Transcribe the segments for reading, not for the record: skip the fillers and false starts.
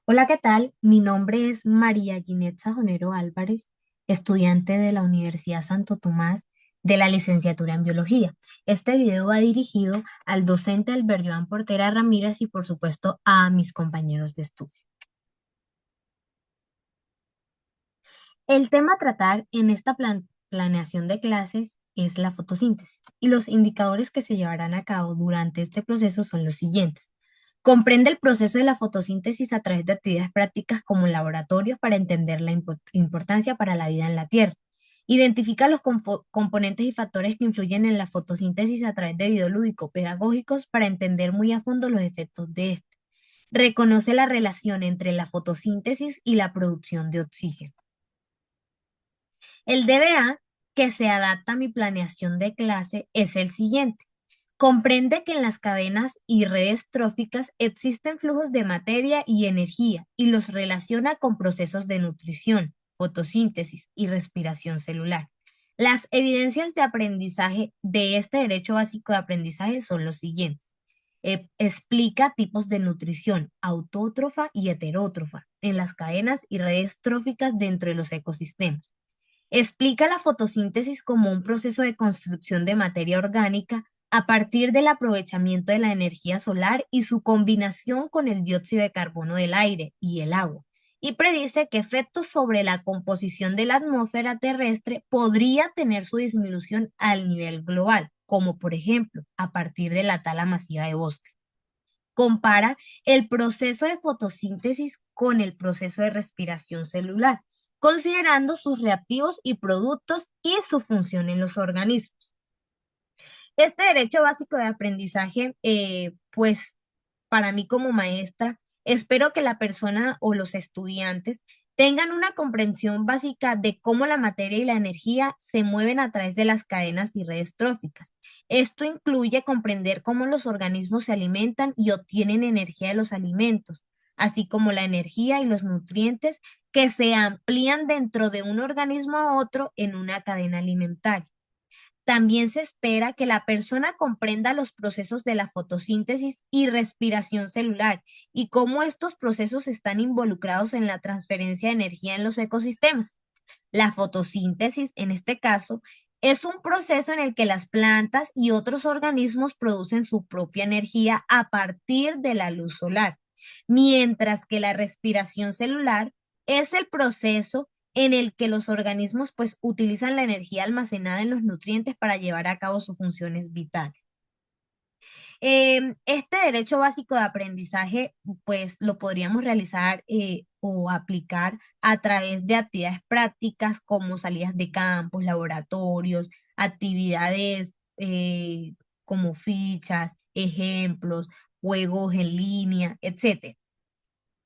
Hola, ¿qué tal? Mi nombre es María Ginette Sajonero Álvarez, estudiante de la Universidad Santo Tomás de la licenciatura en Biología. Este video va dirigido al docente Albert Joan Portera Ramírez y, por supuesto, a mis compañeros de estudio. El tema a tratar en esta planeación de clases es la fotosíntesis y los indicadores que se llevarán a cabo durante este proceso son los siguientes. Comprende el proceso de la fotosíntesis a través de actividades prácticas como laboratorios para entender la importancia para la vida en la Tierra. Identifica los componentes y factores que influyen en la fotosíntesis a través de videolúdicos pedagógicos para entender muy a fondo los efectos de este. Reconoce la relación entre la fotosíntesis y la producción de oxígeno. El DBA que se adapta a mi planeación de clase es el siguiente. Comprende que en las cadenas y redes tróficas existen flujos de materia y energía y los relaciona con procesos de nutrición, fotosíntesis y respiración celular. Las evidencias de aprendizaje de este derecho básico de aprendizaje son los siguientes. Explica tipos de nutrición autótrofa y heterótrofa en las cadenas y redes tróficas dentro de los ecosistemas. Explica la fotosíntesis como un proceso de construcción de materia orgánica a partir del aprovechamiento de la energía solar y su combinación con el dióxido de carbono del aire y el agua, y predice que efectos sobre la composición de la atmósfera terrestre podría tener su disminución al nivel global, como por ejemplo a partir de la tala masiva de bosques. Compara el proceso de fotosíntesis con el proceso de respiración celular, considerando sus reactivos y productos y su función en los organismos. Este derecho básico de aprendizaje, pues para mí como maestra, espero que la persona o los estudiantes tengan una comprensión básica de cómo la materia y la energía se mueven a través de las cadenas y redes tróficas. Esto incluye comprender cómo los organismos se alimentan y obtienen energía de los alimentos, así como la energía y los nutrientes que se amplían dentro de un organismo a otro en una cadena alimentaria. También se espera que la persona comprenda los procesos de la fotosíntesis y respiración celular y cómo estos procesos están involucrados en la transferencia de energía en los ecosistemas. La fotosíntesis, en este caso, es un proceso en el que las plantas y otros organismos producen su propia energía a partir de la luz solar, mientras que la respiración celular es el proceso en el que los organismos pues utilizan la energía almacenada en los nutrientes para llevar a cabo sus funciones vitales. Este derecho básico de aprendizaje, pues lo podríamos realizar o aplicar a través de actividades prácticas como salidas de campos, laboratorios, actividades como fichas, ejemplos, juegos en línea, etcétera.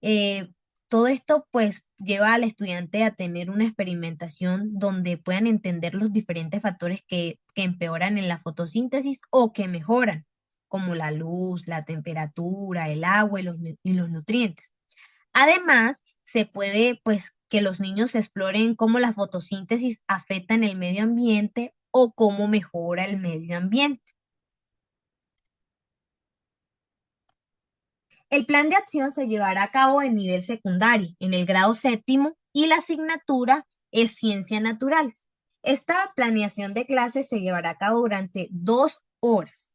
Eh, Todo esto pues lleva al estudiante a tener una experimentación donde puedan entender los diferentes factores que empeoran en la fotosíntesis o que mejoran, como la luz, la temperatura, el agua y los nutrientes. Además, se puede pues que los niños exploren cómo la fotosíntesis afecta en el medio ambiente o cómo mejora el medio ambiente. El plan de acción se llevará a cabo en nivel secundario, en el grado séptimo, y la asignatura es Ciencias Naturales. Esta planeación de clases se llevará a cabo durante 2 horas.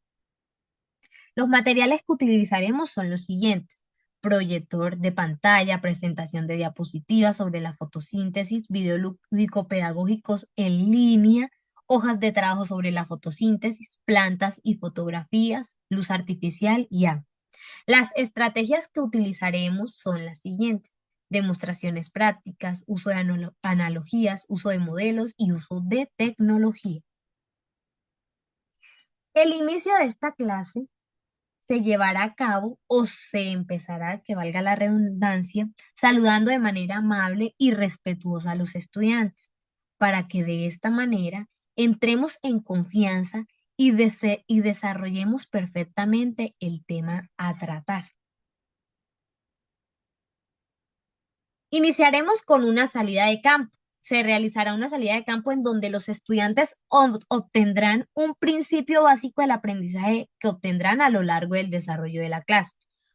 Los materiales que utilizaremos son los siguientes: proyector de pantalla, presentación de diapositivas sobre la fotosíntesis, video lúdico pedagógicos en línea, hojas de trabajo sobre la fotosíntesis, plantas y fotografías, luz artificial y agua. Las estrategias que utilizaremos son las siguientes: demostraciones prácticas, uso de analogías, uso de modelos y uso de tecnología. El inicio de esta clase se llevará a cabo o se empezará, que valga la redundancia, saludando de manera amable y respetuosa a los estudiantes, para que de esta manera entremos en confianza y desarrollemos perfectamente el tema a tratar. Iniciaremos con una salida de campo. Se realizará una salida de campo en donde los estudiantes obtendrán un principio básico del aprendizaje que obtendrán a lo largo del desarrollo de la clase.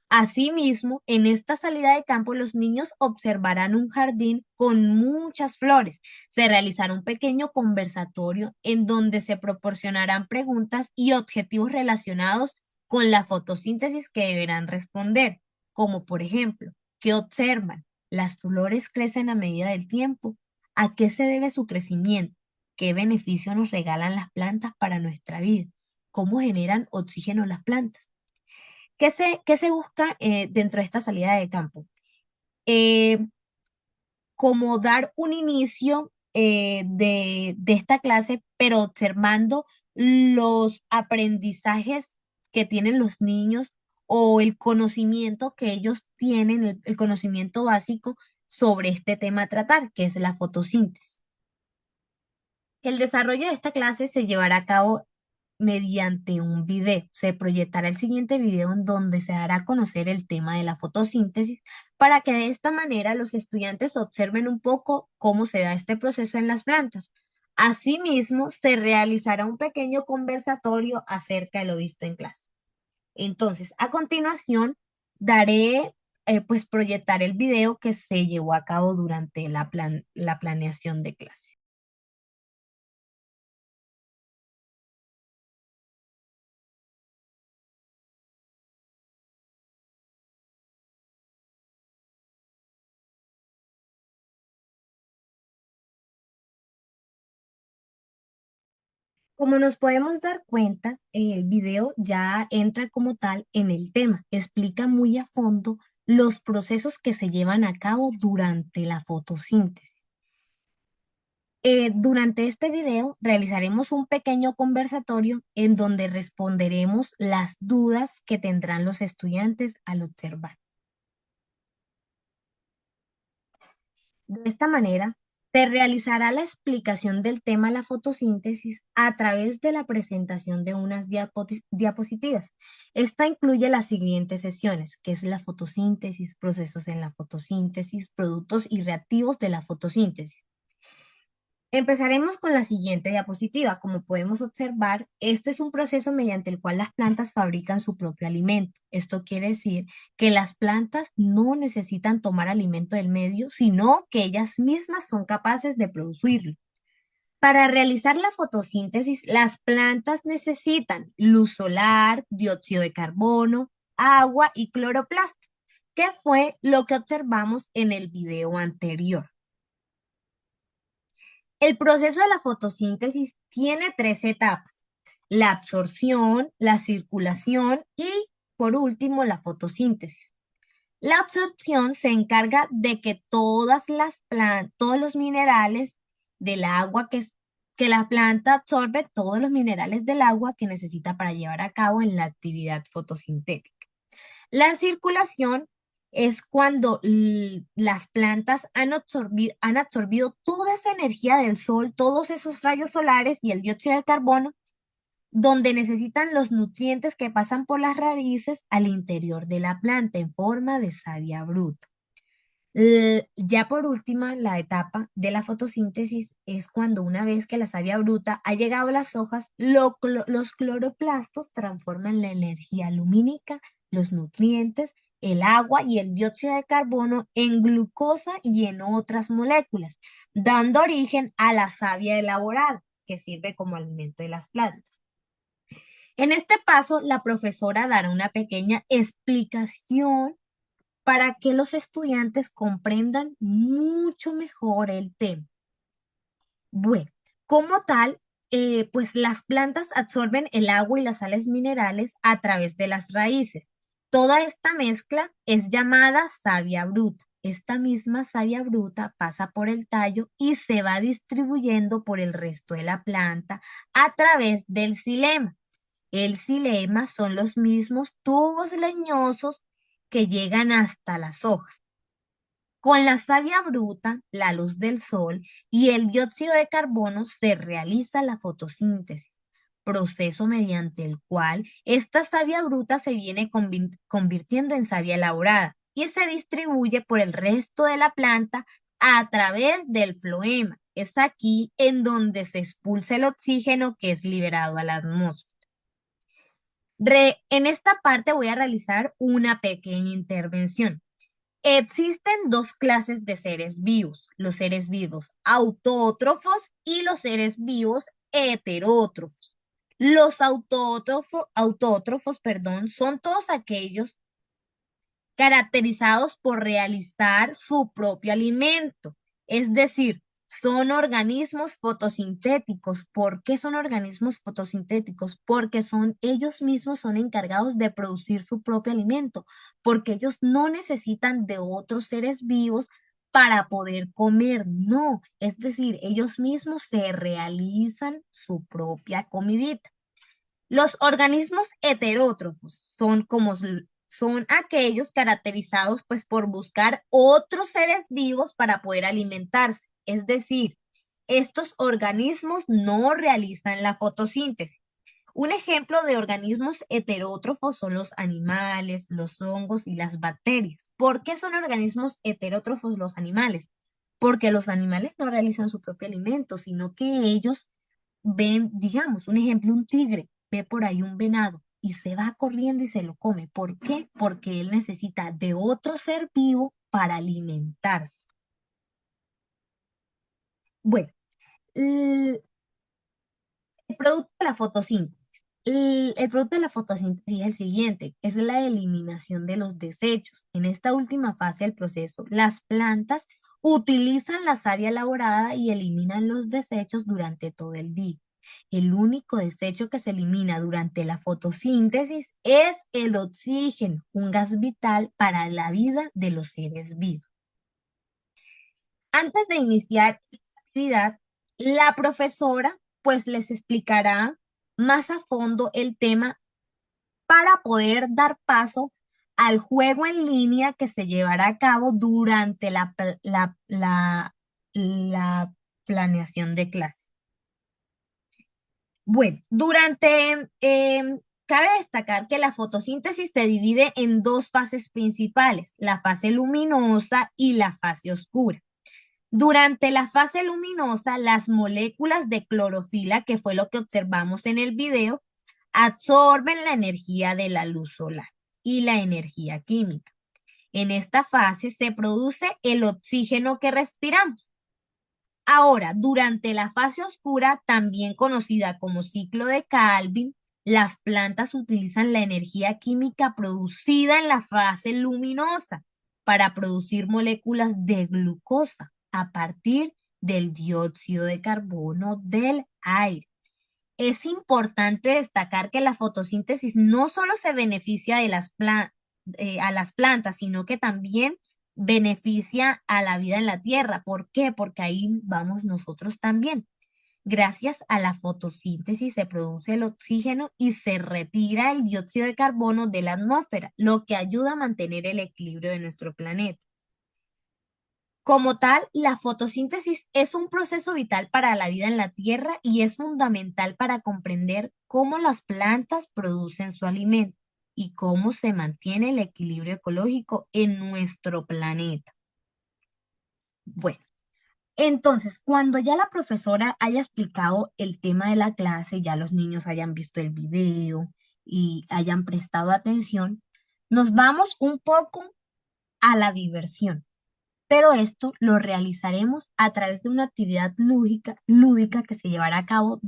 Asimismo, en esta salida de campo, los niños observarán un jardín con muchas flores. Se realizará un pequeño conversatorio en donde se proporcionarán preguntas y objetivos relacionados con la fotosíntesis que deberán responder, como por ejemplo, ¿qué observan? ¿Las flores crecen a medida del tiempo? ¿A qué se debe su crecimiento? ¿Qué beneficio nos regalan las plantas para nuestra vida? ¿Cómo generan oxígeno las plantas? ¿Qué se busca dentro de esta salida de campo? Eh, Como dar un inicio de esta clase, pero observando los aprendizajes que tienen los niños o el conocimiento que ellos tienen, el conocimiento básico sobre este tema a tratar, que es la fotosíntesis. El desarrollo de esta clase se llevará a cabo mediante un video. Se proyectará el siguiente video en donde se dará a conocer el tema de la fotosíntesis para que de esta manera los estudiantes observen un poco cómo se da este proceso en las plantas. Asimismo, se realizará un pequeño conversatorio acerca de lo visto en clase. Entonces, a continuación, pues proyectar el video que se llevó a cabo durante la planeación de clase. Como nos podemos dar cuenta, el video ya entra como tal en el tema, explica muy a fondo los procesos que se llevan a cabo durante la fotosíntesis. Durante este video realizaremos un pequeño conversatorio en donde responderemos las dudas que tendrán los estudiantes al observar. De esta manera, se realizará la explicación del tema de la fotosíntesis a través de la presentación de unas diapositivas. Esta incluye las siguientes sesiones, que es la fotosíntesis, procesos en la fotosíntesis, productos y reactivos de la fotosíntesis. Empezaremos con la siguiente diapositiva. Como podemos observar, este es un proceso mediante el cual las plantas fabrican su propio alimento. Esto quiere decir que las plantas no necesitan tomar alimento del medio, sino que ellas mismas son capaces de producirlo. Para realizar la fotosíntesis, las plantas necesitan luz solar, dióxido de carbono, agua y cloroplasto, que fue lo que observamos en el video anterior. El proceso de la fotosíntesis tiene tres etapas: la absorción, la circulación y, por último, la fotosíntesis. La absorción se encarga de que todos los minerales del agua que la planta absorbe, todos los minerales del agua que necesita para llevar a cabo en la actividad fotosintética. La circulación es cuando las plantas han absorbido toda esa energía del sol, todos esos rayos solares y el dióxido de carbono, donde necesitan los nutrientes que pasan por las raíces al interior de la planta en forma de savia bruta. Ya por última, la etapa de la fotosíntesis es cuando una vez que la savia bruta ha llegado a las hojas, los cloroplastos transforman la energía lumínica, los nutrientes, el agua y el dióxido de carbono en glucosa y en otras moléculas, dando origen a la savia elaborada, que sirve como alimento de las plantas. En este paso, la profesora dará una pequeña explicación para que los estudiantes comprendan mucho mejor el tema. Bueno, como tal, pues las plantas absorben el agua y las sales minerales a través de las raíces. Toda esta mezcla es llamada savia bruta. Esta misma savia bruta pasa por el tallo y se va distribuyendo por el resto de la planta a través del xilema. El xilema son los mismos tubos leñosos que llegan hasta las hojas. Con la savia bruta, la luz del sol y el dióxido de carbono se realiza la fotosíntesis, proceso mediante el cual esta savia bruta se viene convirtiendo en savia elaborada y se distribuye por el resto de la planta a través del floema. Es aquí en donde se expulsa el oxígeno que es liberado a la atmósfera. En esta parte voy a realizar una pequeña intervención. Existen dos clases de seres vivos, los seres vivos autótrofos y los seres vivos heterótrofos. Los autótrofos, perdón, son todos aquellos caracterizados por realizar su propio alimento, es decir, son organismos fotosintéticos. ¿Por qué son organismos fotosintéticos? Porque ellos mismos son encargados de producir su propio alimento, porque ellos no necesitan de otros seres vivos para poder comer, no, es decir, ellos mismos se realizan su propia comidita. Los organismos heterótrofos son aquellos caracterizados pues por buscar otros seres vivos para poder alimentarse. Es decir, estos organismos no realizan la fotosíntesis. Un ejemplo de organismos heterótrofos son los animales, los hongos y las bacterias. ¿Por qué son organismos heterótrofos los animales? Porque los animales no realizan su propio alimento, sino que ellos ven, digamos, un ejemplo, un tigre ve por ahí un venado y se va corriendo y se lo come. ¿Por qué? Porque él necesita de otro ser vivo para alimentarse. Bueno, el, el producto de la fotosíntesis. El producto de la fotosíntesis es el siguiente, es la eliminación de los desechos. En esta última fase del proceso, las plantas utilizan la savia elaborada y eliminan los desechos durante todo el día. El único desecho que se elimina durante la fotosíntesis es el oxígeno, un gas vital para la vida de los seres vivos. Antes de iniciar esta actividad, la profesora pues les explicará más a fondo el tema para poder dar paso al juego en línea que se llevará a cabo durante la planeación de clase. Bueno, cabe destacar que la fotosíntesis se divide en dos fases principales, la fase luminosa y la fase oscura. Durante la fase luminosa, las moléculas de clorofila, que fue lo que observamos en el video, absorben la energía de la luz solar y la energía química. En esta fase se produce el oxígeno que respiramos. Ahora, durante la fase oscura, también conocida como ciclo de Calvin, las plantas utilizan la energía química producida en la fase luminosa para producir moléculas de glucosa a partir del dióxido de carbono del aire. Es importante destacar que la fotosíntesis no solo se beneficia de a las plantas, sino que también beneficia a la vida en la tierra. ¿Por qué? Porque ahí vamos nosotros también. Gracias a la fotosíntesis se produce el oxígeno y se retira el dióxido de carbono de la atmósfera, lo que ayuda a mantener el equilibrio de nuestro planeta. Como tal, la fotosíntesis es un proceso vital para la vida en la Tierra y es fundamental para comprender cómo las plantas producen su alimento y cómo se mantiene el equilibrio ecológico en nuestro planeta. Bueno, entonces, cuando ya la profesora haya explicado el tema de la clase, ya los niños hayan visto el video y hayan prestado atención, nos vamos un poco a la diversión. Pero esto lo realizaremos a través de una actividad lúdica que se llevará a cabo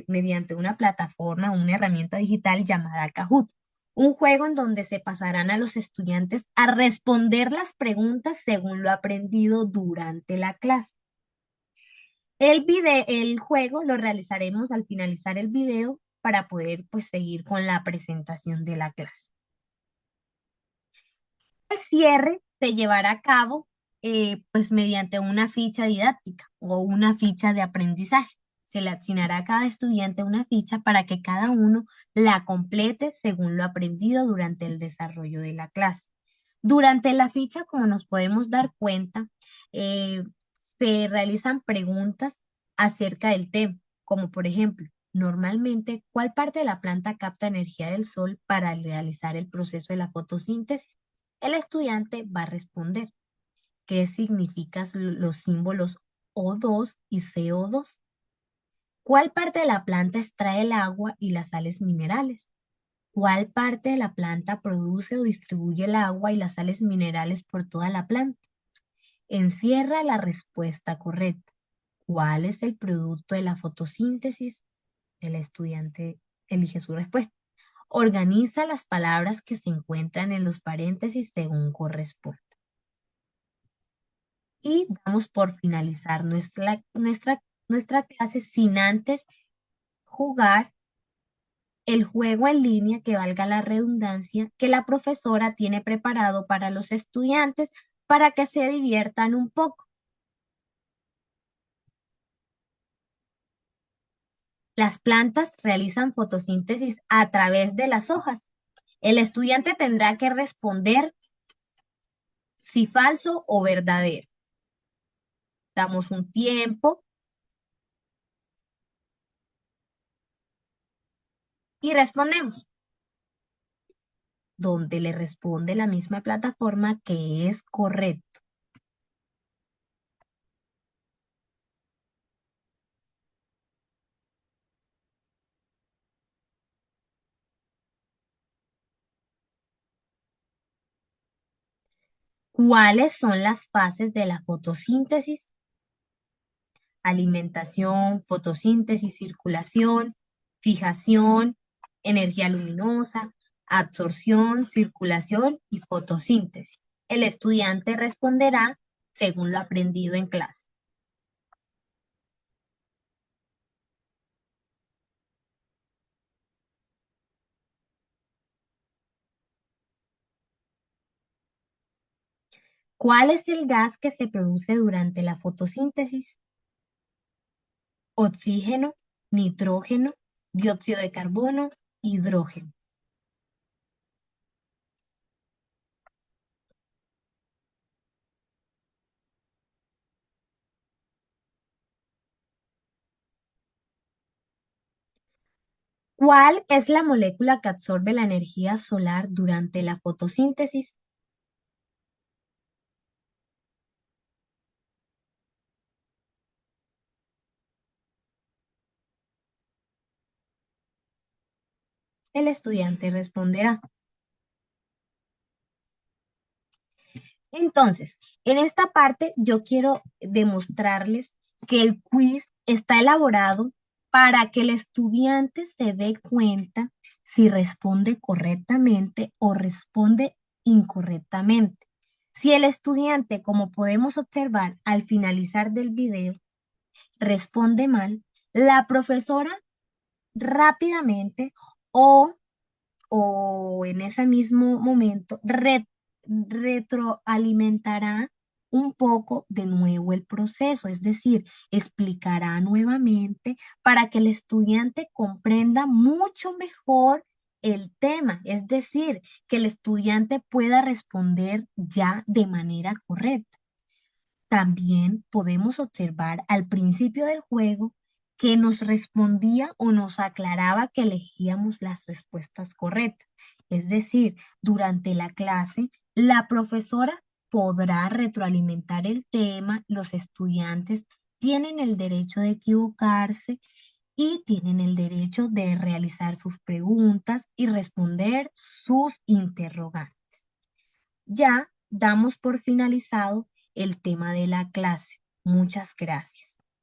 mediante una plataforma, una herramienta digital llamada Kahoot, un juego en donde se pasarán a los estudiantes a responder las preguntas según lo aprendido durante la clase. El juego lo realizaremos al finalizar el video para poder pues seguir con la presentación de la clase. El cierre se llevará a cabo pues mediante una ficha didáctica o una ficha de aprendizaje. Se le asignará a cada estudiante una ficha para que cada uno la complete según lo aprendido durante el desarrollo de la clase. Durante la ficha, como nos podemos dar cuenta, eh, se realizan preguntas acerca del tema, como por ejemplo, normalmente, ¿cuál parte de la planta capta energía del sol para realizar el proceso de la fotosíntesis? El estudiante va a responder qué significan los símbolos O2 y CO2. ¿Cuál parte de la planta extrae el agua y las sales minerales? ¿Cuál parte de la planta produce o distribuye el agua y las sales minerales por toda la planta? Encierra la respuesta correcta. ¿Cuál es el producto de la fotosíntesis? El estudiante elige su respuesta. Organiza las palabras que se encuentran en los paréntesis según corresponde. Y damos por finalizar nuestra clase sin antes jugar el juego en línea, que valga la redundancia, que la profesora tiene preparado para los estudiantes para que se diviertan un poco. Las plantas realizan fotosíntesis a través de las hojas. El estudiante tendrá que responder si falso o verdadero. Damos un tiempo y respondemos, donde le responde la misma plataforma que es correcto. ¿Cuáles son las fases de la fotosíntesis? Alimentación, fotosíntesis, circulación, fijación, energía luminosa, absorción, circulación y fotosíntesis. El estudiante responderá según lo aprendido en clase. ¿Cuál es el gas que se produce durante la fotosíntesis? Oxígeno, nitrógeno, dióxido de carbono, hidrógeno. ¿Cuál es la molécula que absorbe la energía solar durante la fotosíntesis? El estudiante responderá. Entonces, en esta parte yo quiero demostrarles que el quiz está elaborado para que el estudiante se dé cuenta si responde correctamente o responde incorrectamente. Si el estudiante, como podemos observar al finalizar del video, responde mal, la profesora rápidamente o en ese mismo momento retroalimentará un poco de nuevo el proceso, es decir, explicará nuevamente para que el estudiante comprenda mucho mejor el tema, es decir, que el estudiante pueda responder ya de manera correcta. También podemos observar al principio del juego que nos respondía o nos aclaraba que elegíamos las respuestas correctas. Es decir, durante la clase, la profesora podrá retroalimentar el tema, los estudiantes tienen el derecho de equivocarse y tienen el derecho de realizar sus preguntas y responder sus interrogantes. Ya damos por finalizado el tema de la clase. Muchas gracias.